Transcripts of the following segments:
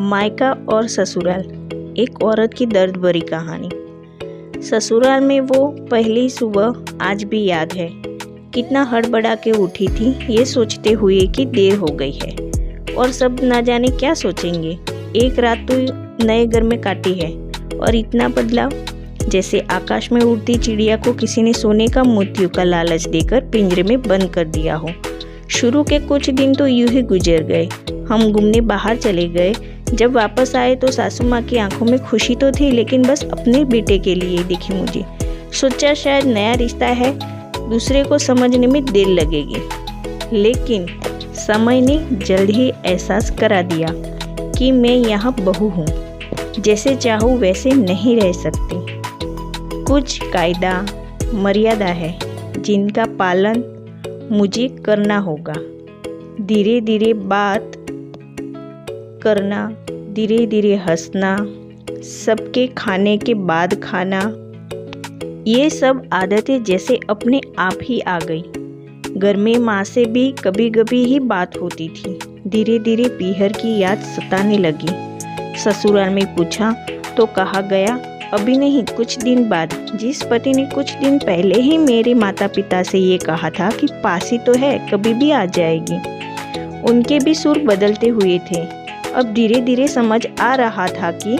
मायका और ससुराल, एक औरत की दर्द भरी कहानी। ससुराल में वो पहली सुबह आज भी याद है। कितना हड़बड़ा के उठी थी ये सोचते हुए कि देर हो गई है और सब ना जाने क्या सोचेंगे। एक रात तो नए घर में काटी है और इतना बदलाव, जैसे आकाश में उड़ती चिड़िया को किसी ने सोने का मोतियों का लालच देकर पिंजरे में बंद कर दिया हो। शुरू के कुछ दिन तो यूं ही गुजर गए। हम घूमने बाहर चले गए। जब वापस आए तो सासू माँ की आंखों में खुशी तो थी, लेकिन बस अपने बेटे के लिए दिखी मुझे। सोचा शायद नया रिश्ता है, दूसरे को समझने में देर लगेगी, लेकिन समय ने जल्द ही एहसास करा दिया कि मैं यहाँ बहू हूँ, जैसे चाहूँ वैसे नहीं रह सकती। कुछ कायदा मर्यादा है जिनका पालन मुझे करना होगा। धीरे धीरे बात करना, धीरे धीरे हंसना, सबके खाने के बाद खाना, ये सब आदतें जैसे अपने आप ही आ गई। घर में माँ से भी कभी कभी ही बात होती थी। धीरे धीरे पीहर की याद सताने लगी। ससुराल में पूछा तो कहा गया अभी नहीं, कुछ दिन बाद। जिस पति ने कुछ दिन पहले ही मेरे माता पिता से ये कहा था कि पास ही तो है, कभी भी आ जाएगी, उनके भी सुर बदलते हुए थे। अब धीरे धीरे समझ आ रहा था कि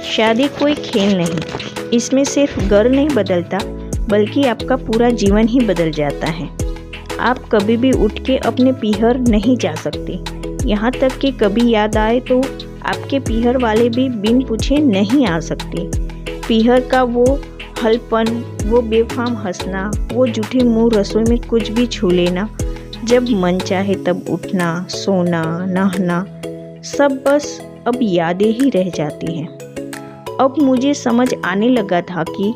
शादी कोई खेल नहीं, इसमें सिर्फ घर नहीं बदलता बल्कि आपका पूरा जीवन ही बदल जाता है। आप कभी भी उठ के अपने पीहर नहीं जा सकते, यहाँ तक कि कभी याद आए तो आपके पीहर वाले भी बिन पूछे नहीं आ सकते। पीहर का वो हलपन, वो बेफाम हंसना, वो जूठे मुंह रसोई में कुछ भी छू लेना, जब मन चाहे तब उठना, सोना, नहाना, सब बस अब यादें ही रह जाती हैं। अब मुझे समझ आने लगा था कि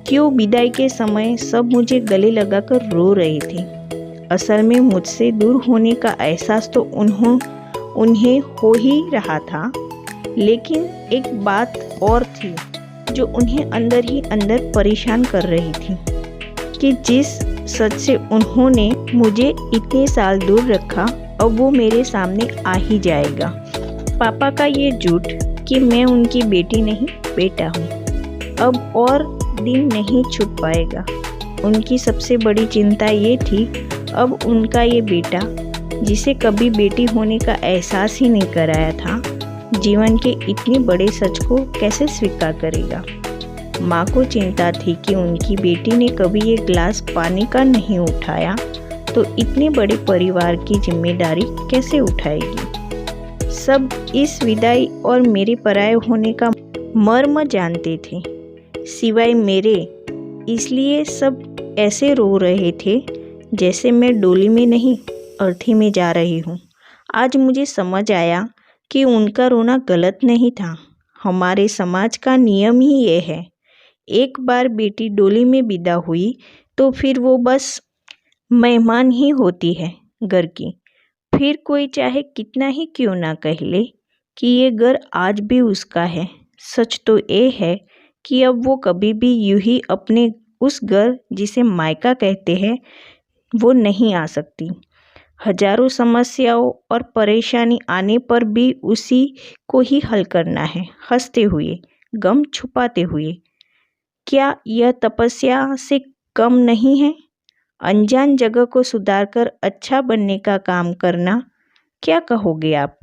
क्यों विदाई के समय सब मुझे गले लगाकर रो रहे थे। असल में मुझसे दूर होने का एहसास तो उन्हें हो ही रहा था, लेकिन एक बात और थी जो उन्हें अंदर ही अंदर परेशान कर रही थी कि जिस सच से उन्होंने मुझे इतने साल दूर रखा, अब वो मेरे सामने आ ही जाएगा। पापा का ये झूठ कि मैं उनकी बेटी नहीं बेटा हूँ, अब और दिन नहीं छुप पाएगा। उनकी सबसे बड़ी चिंता ये थी, अब उनका ये बेटा जिसे कभी बेटी होने का एहसास ही नहीं कराया था, जीवन के इतने बड़े सच को कैसे स्वीकार करेगा। माँ को चिंता थी कि उनकी बेटी ने कभी एक गिलास पानी का नहीं उठाया तो इतने बड़े परिवार की जिम्मेदारी कैसे उठाएगी। सब इस विदाई और मेरे पराये होने का मर्म जानते थे, सिवाय मेरे। इसलिए सब ऐसे रो रहे थे जैसे मैं डोली में नहीं, अर्थी में जा रही हूँ। आज मुझे समझ आया कि उनका रोना गलत नहीं था। हमारे समाज का नियम ही ये है, एक बार बेटी डोली में विदा हुई तो फिर वो बस मेहमान ही होती है घर की। फिर कोई चाहे कितना ही क्यों ना कह ले कि ये घर आज भी उसका है, सच तो ये है कि अब वो कभी भी यूं ही अपने उस घर जिसे मायका कहते हैं वो नहीं आ सकती। हजारों समस्याओं और परेशानी आने पर भी उसी को ही हल करना है, हंसते हुए, गम छुपाते हुए। क्या यह तपस्या से कम नहीं है? अनजान जगह को सुधारकर अच्छा बनने का काम करना। क्या कहोगे आप?